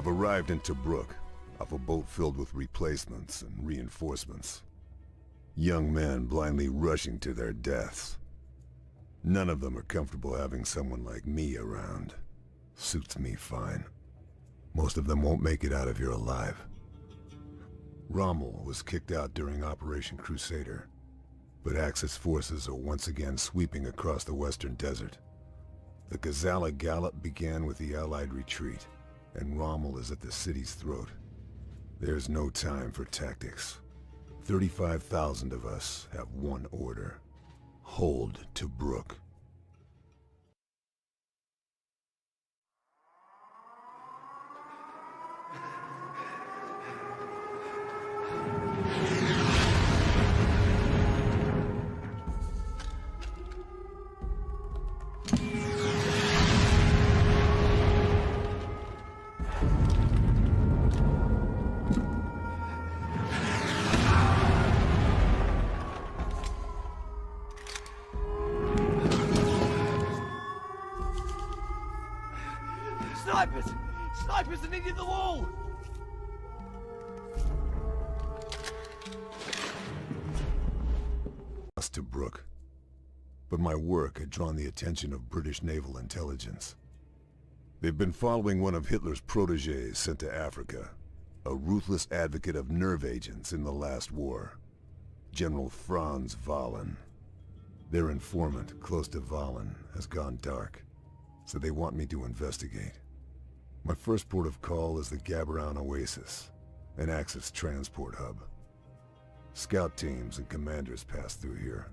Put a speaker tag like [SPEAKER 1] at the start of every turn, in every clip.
[SPEAKER 1] I've arrived in Tobruk, off a boat filled with replacements and reinforcements. Young men blindly rushing to their deaths. None of them are comfortable having someone like me around. Suits me fine. Most of them won't make it out of here alive. Rommel was kicked out during Operation Crusader, but Axis forces are once again sweeping across the western desert. The Gazala Gallop began with the Allied retreat, and Rommel is at the city's throat. There's no time for tactics. 35,000 of us have one order. Hold Tobruk.
[SPEAKER 2] Snipers! Snipers are needed the wall!
[SPEAKER 1] Tobruk. But my work had drawn the attention of British naval intelligence. They've been following one of Hitler's protégés sent to Africa, a ruthless advocate of nerve agents in the last war, General Franz Wahlen. Their informant, close to Wahlen, has gone dark, so they want me to investigate. My first port of call is the Gaberoun Oasis, an Axis transport hub. Scout teams and commanders pass through here,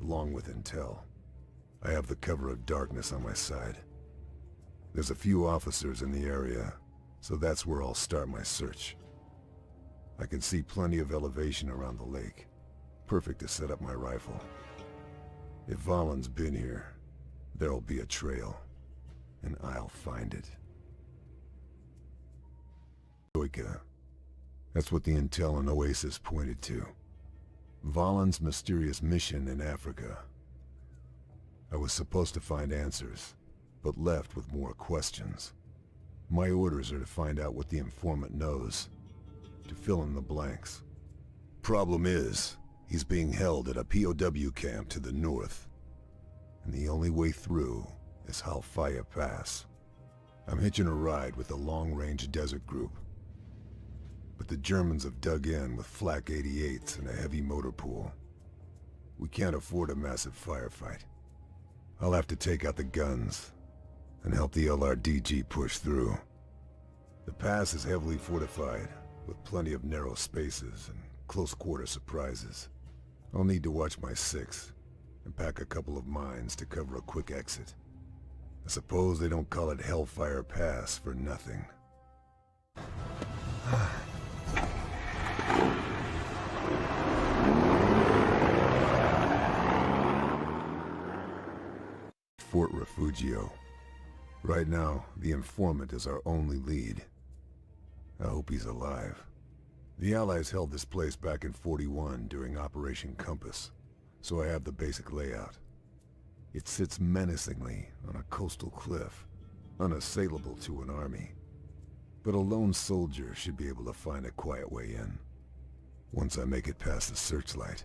[SPEAKER 1] along with intel. I have the cover of darkness on my side. There's a few officers in the area, so that's where I'll start my search. I can see plenty of elevation around the lake, perfect to set up my rifle. If Wahlen's been here, there'll be a trail, and I'll find it. Zoika. That's what the intel in Oasis pointed to. Wahlen's mysterious mission in Africa. I was supposed to find answers, but left with more questions. My orders are to find out what the informant knows, to fill in the blanks. Problem is, he's being held at a POW camp to the north, and the only way through is Halfaya Pass. I'm hitching a ride with a long-range desert group, but the Germans have dug in with flak 88s and a heavy motor pool. We can't afford a massive firefight. I'll have to take out the guns and help the LRDG push through. The pass is heavily fortified, with plenty of narrow spaces and close-quarter surprises. I'll need to watch my six and pack a couple of mines to cover a quick exit. I suppose they don't call it Hellfire Pass for nothing. Fort Rifugio. Right now, the informant is our only lead. I hope he's alive. The Allies held this place back in '41 during Operation Compass, so I have the basic layout. It sits menacingly on a coastal cliff, unassailable to an army. But a lone soldier should be able to find a quiet way in, once I make it past the searchlight.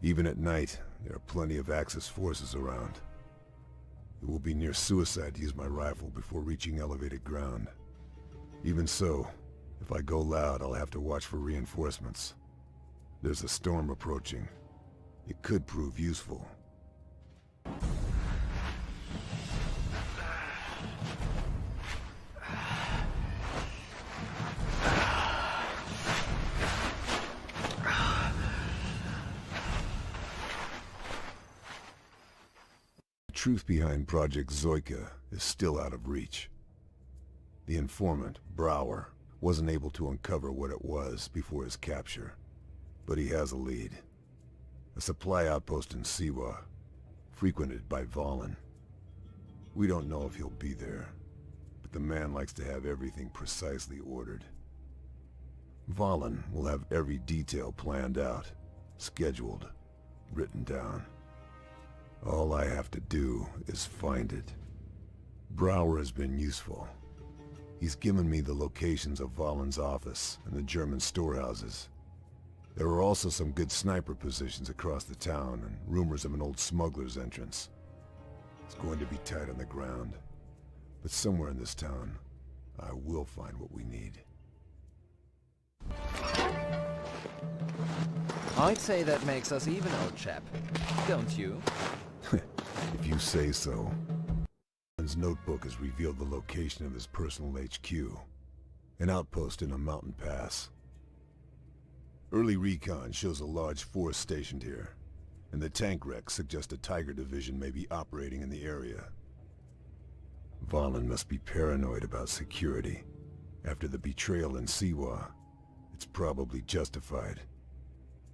[SPEAKER 1] Even at night, there are plenty of Axis forces around. It will be near suicide to use my rifle before reaching elevated ground. Even so, if I go loud, I'll have to watch for reinforcements. There's a storm approaching. It could prove useful. The truth behind Project Zoika is still out of reach. The informant, Brouwer, wasn't able to uncover what it was before his capture, but he has a lead. A supply outpost in Siwa, frequented by Wahlen. We don't know if he'll be there, but the man likes to have everything precisely ordered. Wahlen will have every detail planned out, scheduled, written down. All I have to do is find it. Brouwer has been useful, He's given me the locations of Valen's office and the German storehouses. There are also some good sniper positions across the town and rumors of an old smuggler's entrance. It's going to be tight on the ground, but somewhere in this town, I will find what we need.
[SPEAKER 3] I'd say that makes us even, old chap. Don't you?
[SPEAKER 1] If you say so. His notebook has revealed the location of his personal HQ, an outpost in a mountain pass. Early recon shows a large force stationed here, and the tank wrecks suggest a Tiger division may be operating in the area. Valen must be paranoid about security. After the betrayal in Siwa, it's probably justified.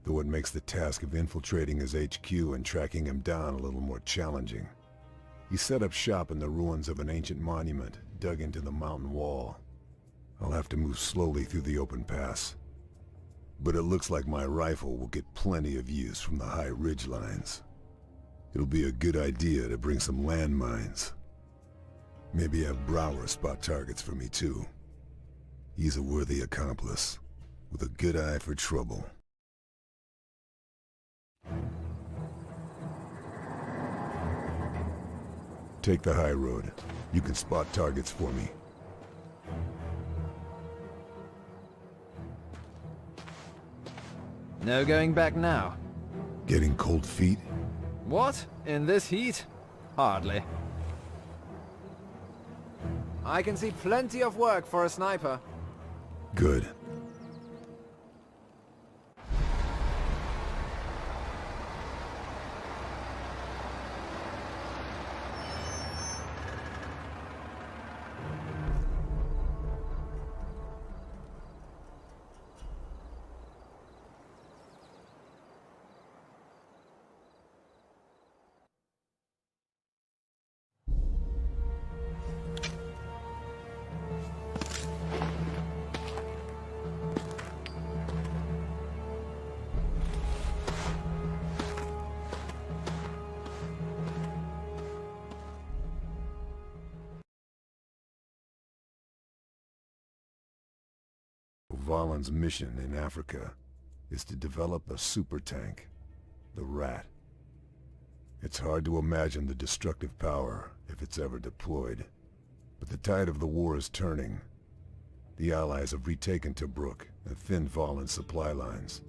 [SPEAKER 1] Though it makes the task of infiltrating his HQ and tracking him down a little more challenging. He set up shop in the ruins of an ancient monument dug into the mountain wall. I'll have to move slowly through the open pass. But it looks like my rifle will get plenty of use from the high ridge lines. It'll be a good idea to bring some landmines. Maybe have Brower spot targets for me too. He's a worthy accomplice, with a good eye for trouble. Take the high road. You can spot targets for me.
[SPEAKER 3] No going back now.
[SPEAKER 1] Getting cold feet?
[SPEAKER 3] What? In this heat? Hardly. I can see plenty of work for a sniper.
[SPEAKER 1] Good. Valen's mission in Africa is to develop a super tank, the Rat. It's hard to imagine the destructive power if it's ever deployed, but the tide of the war is turning. The Allies have retaken Tobruk and thinned Valen's supply lines.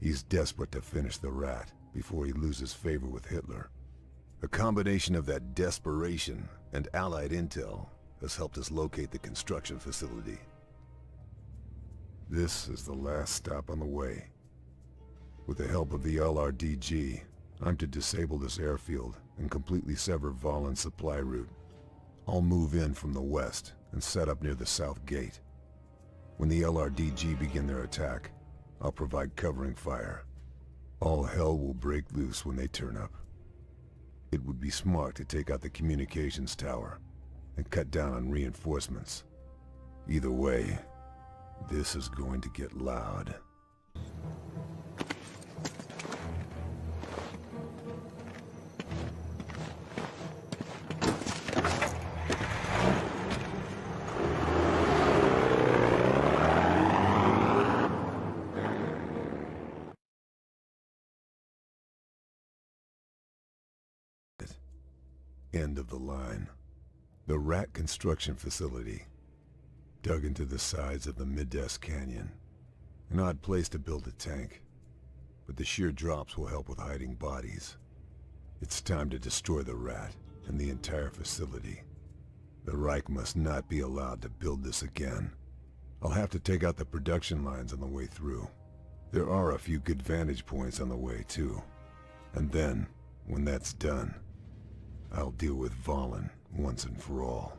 [SPEAKER 1] He's desperate to finish the Rat before he loses favor with Hitler. A combination of that desperation and Allied intel has helped us locate the construction facility. This is the last stop on the way. With the help of the LRDG, I'm to disable this airfield and completely sever Valen's supply route. I'll move in from the west and set up near the south gate. When the LRDG begin their attack, I'll provide covering fire. All hell will break loose when they turn up. It would be smart to take out the communications tower and cut down on reinforcements. Either way, this is going to get loud. End of the line. The Rat construction facility. Dug into the sides of the Mides Canyon. An odd place to build a tank, but the sheer drops will help with hiding bodies. It's time to destroy the Rat and the entire facility. The Reich must not be allowed to build this again. I'll have to take out the production lines on the way through. There are a few good vantage points on the way too. And then, when that's done, I'll deal with Valen once and for all.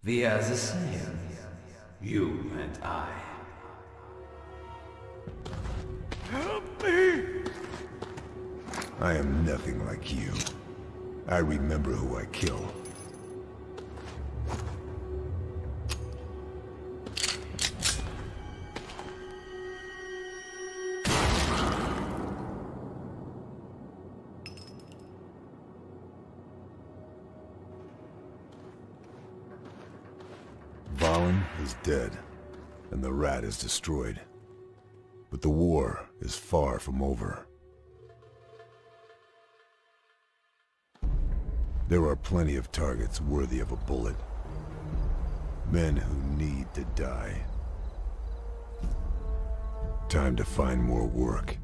[SPEAKER 4] We are the same. You and I.
[SPEAKER 2] Help me!
[SPEAKER 1] I am nothing like you. I remember who I kill. Valen is dead, and the rat is destroyed. But the war is far from over. There are plenty of targets worthy of a bullet. Men who need to die. Time to find more work.